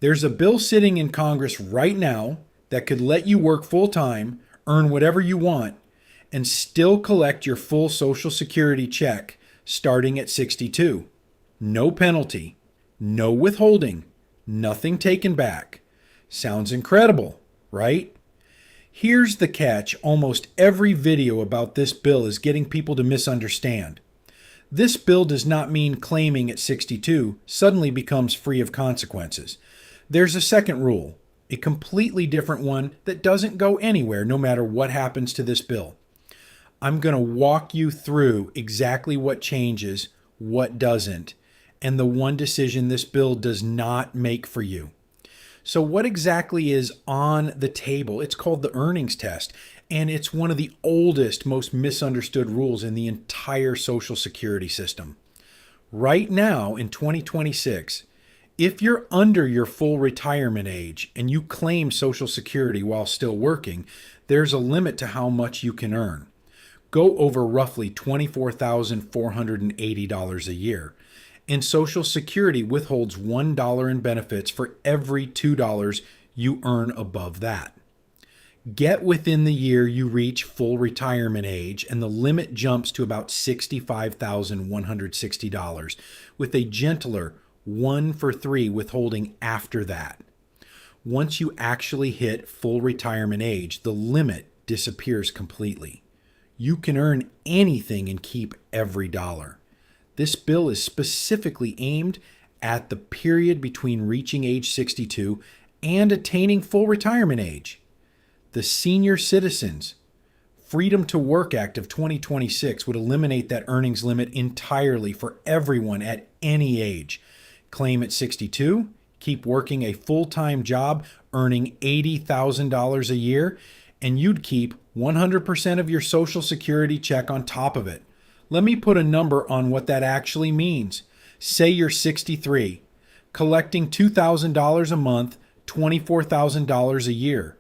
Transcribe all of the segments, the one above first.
There's a bill sitting in Congress right now that could let you work full time, earn whatever you want, and still collect your full Social Security check starting at 62. No penalty, no withholding, nothing taken back. Sounds incredible, right? Here's the catch: almost every video about this bill is getting people to misunderstand. This bill does not mean claiming at 62 suddenly becomes free of consequences. There's a second rule, a completely different one that doesn't go anywhere no matter what happens to this bill. I'm going to walk you through exactly what changes, what doesn't, and the one decision this bill does not make for you. So what exactly is on the table? It's called the earnings test, and it's one of the oldest, most misunderstood rules in the entire Social Security system. Right now, in 2026, if you're under your full retirement age and you claim Social Security while still working, there's a limit to how much you can earn. Go over roughly $24,480 a year. And Social Security withholds $1 in benefits for every $2 you earn above that. Get within the year you reach full retirement age, and the limit jumps to about $65,160, with a gentler 1 for 3 withholding after that. Once you actually hit full retirement age, the limit disappears completely. You can earn anything and keep every dollar. This bill is specifically aimed at the period between reaching age 62 and attaining full retirement age. The Senior Citizens Freedom to Work Act of 2026 would eliminate that earnings limit entirely for everyone at any age. Claim at 62, keep working a full-time job, earning $80,000 a year, and you'd keep 100% of your Social Security check on top of it. Let me put a number on what that actually means. Say you're 63, collecting $2,000 a month, $24,000 a year,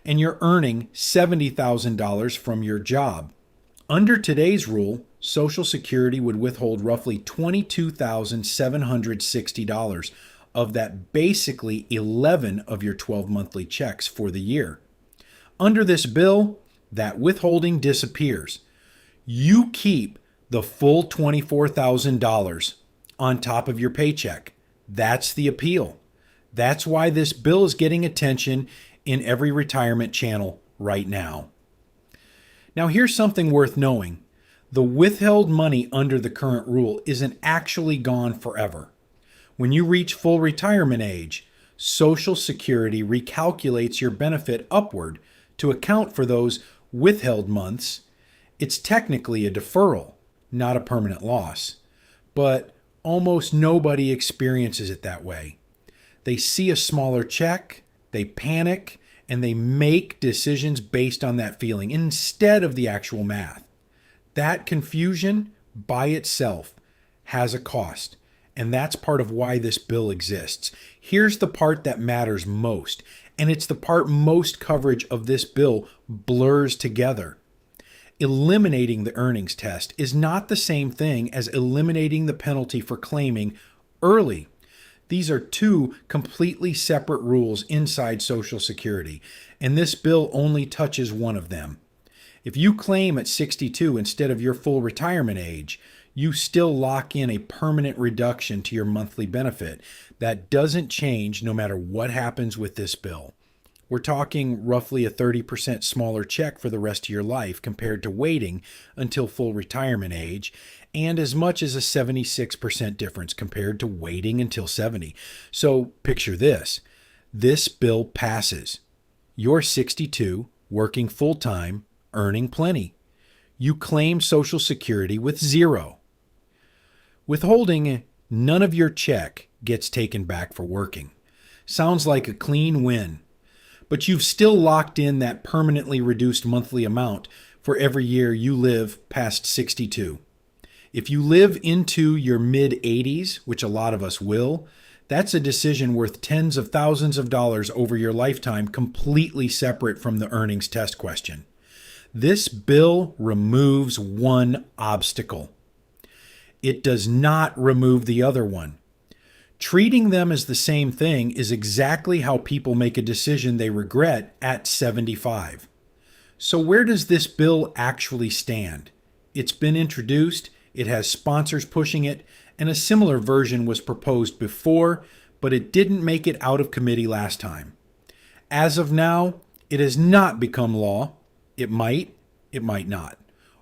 and you're earning $70,000 from your job. Under today's rule, Social Security would withhold roughly $22,760 of that, basically 11 of your 12 monthly checks for the year. Under this bill, that withholding disappears. You keep the full $24,000 on top of your paycheck. That's the appeal. That's why this bill is getting attention in every retirement channel right now. Now, here's something worth knowing. The withheld money under the current rule isn't actually gone forever. When you reach full retirement age, Social Security recalculates your benefit upward to account for those withheld months. It's technically a deferral, not a permanent loss, but almost nobody experiences it that way. They see a smaller check, they panic, and they make decisions based on that feeling instead of the actual math. That confusion by itself has a cost, and that's part of why this bill exists. Here's the part that matters most, and it's the part most coverage of this bill blurs together. Eliminating the earnings test is not the same thing as eliminating the penalty for claiming early. These are two completely separate rules inside Social Security, and this bill only touches one of them. If you claim at 62 instead of your full retirement age, you still lock in a permanent reduction to your monthly benefit. That doesn't change no matter what happens with this bill. We're talking roughly a 30% smaller check for the rest of your life compared to waiting until full retirement age, and as much as a 76% difference compared to waiting until 70. So picture this. This bill passes. You're 62, working full-time, earning plenty. You claim Social Security with zero. Withholding none of your check gets taken back for working. Sounds like a clean win. But you've still locked in that permanently reduced monthly amount for every year you live past 62. If you live into your mid-80s, which a lot of us will, that's a decision worth tens of thousands of dollars over your lifetime, completely separate from the earnings test question. This bill removes one obstacle. It does not remove the other one. Treating them as the same thing is exactly how people make a decision they regret at 75. So, where does this bill actually stand? It's been introduced, it has sponsors pushing it, and a similar version was proposed before, but it didn't make it out of committee last time. As of now, it has not become law. It might not.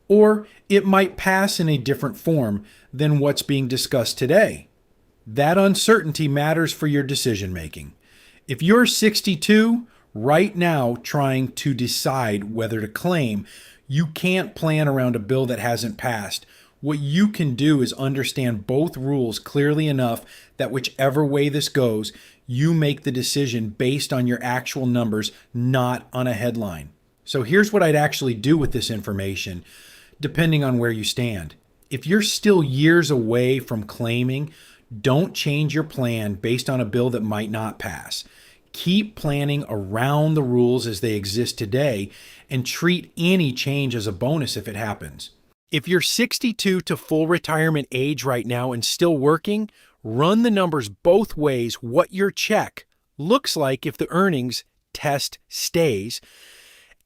Or it might pass in a different form than what's being discussed today. That uncertainty matters for your decision making. If you're 62 right now trying to decide whether to claim, you can't plan around a bill that hasn't passed. What you can do is understand both rules clearly enough that whichever way this goes, you make the decision based on your actual numbers, not on a headline. So here's what I'd actually do with this information, depending on where you stand. If you're still years away from claiming, don't change your plan based on a bill that might not pass. Keep planning around the rules as they exist today and treat any change as a bonus if it happens. If you're 62 to full retirement age right now and still working, run the numbers both ways what your check looks like if the earnings test stays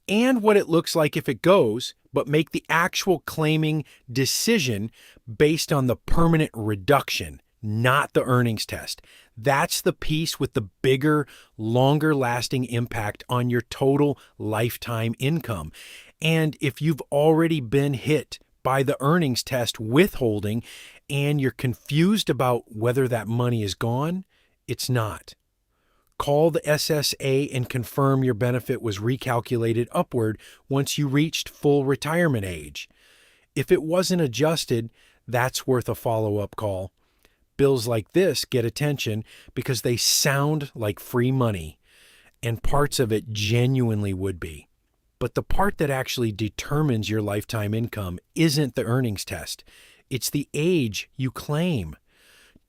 and what it looks like if it goes, but make the actual claiming decision based on the permanent reduction, not the earnings test. That's the piece with the bigger, longer lasting impact on your total lifetime income. And if you've already been hit by the earnings test withholding and you're confused about whether that money is gone, it's not. Call the SSA and confirm your benefit was recalculated upward once you reached full retirement age. If it wasn't adjusted, that's worth a follow-up call. Bills like this get attention because they sound like free money, and parts of it genuinely would be. But the part that actually determines your lifetime income isn't the earnings test. It's the age you claim.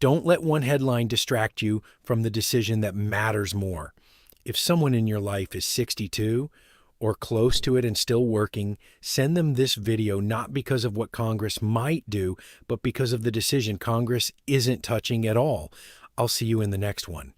Don't let one headline distract you from the decision that matters more. If someone in your life is 62 or close to it and still working, send them this video not because of what Congress might do, but because of the decision Congress isn't touching at all. I'll see you in the next one.